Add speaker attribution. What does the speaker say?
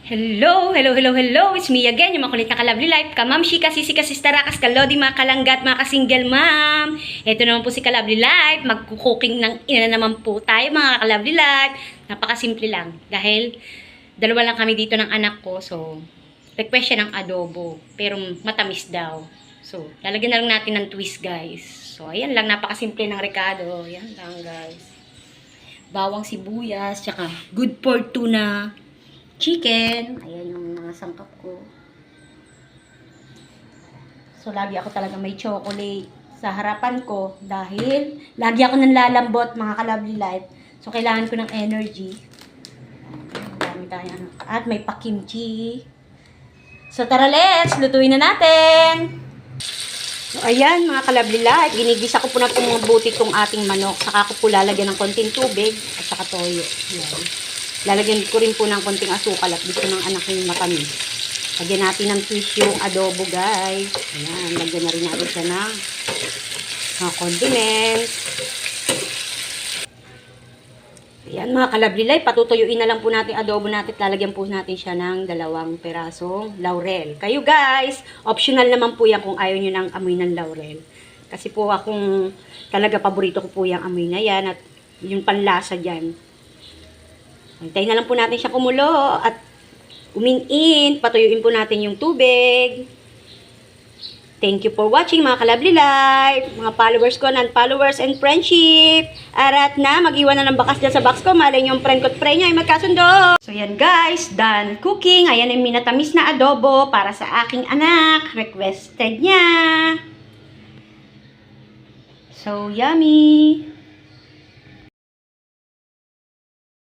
Speaker 1: Hello, hello, hello, hello. It's me again, yung makulit na ka-lovely life. Ka-mamshi, kasisi, kasistarakas, kalodi, mga kalanggat, mga ka-single mom. Ito naman po si ka-lovely life. Mag-cooking ng ina naman po tayo, mga ka-lovely life. Napakasimple lang. Dahil dalawa lang kami dito ng anak ko. So, request siya ng adobo. Pero matamis daw. So, lalagyan na lang natin ng twist, guys. So, ayan lang. Napakasimple ng rekado. Ayan lang, guys. Bawang sibuyas, tsaka good for tuna. Chicken. Ayan yung mga sangkap ko. So, lagi ako talaga may chocolate sa harapan ko dahil lagi ako nanlalambot, mga ka-lovely life. So, kailangan ko ng energy. Dami tayo. At may pa-kimchi. So, tara, let's lutuin na natin. So, ayan, mga ka-lovely life. Ginigisa ko po na pumubuti itong ating manok. Saka ko po lalagyan ng konting tubig at saka toyo. Ayan. Lalagyan ko rin po ng konting asukal at gusto ng anak yung matamis. Lagyan natin ng twist yung adobo, guys. Ayan, lagyan na rin natin siya ng mga condiments. Ayan, mga ka-lovely life, patutuyuin na lang po natin adobo natin. Lalagyan po natin siya ng 2 perasong laurel. Kayo, guys, optional naman po yan kung ayaw nyo ng amoy ng laurel. Kasi po akong talaga paborito ko po yung amoy na yan at yung panlasa dyan. Hintayin na lang po natin siya kumulo at umin-in. Patuyuin po natin yung tubig. Thank you for watching, mga ka-lovely life. Mga followers ko, non-followers and friendship. Arat na, mag-iwan na ng bakas dyan sa box ko. Malay nyo yung friend ko at friend nyo ay magkasundo. So yan, guys, done cooking. Ayan yung minatamis na adobo para sa aking anak. Requested niya. So yummy.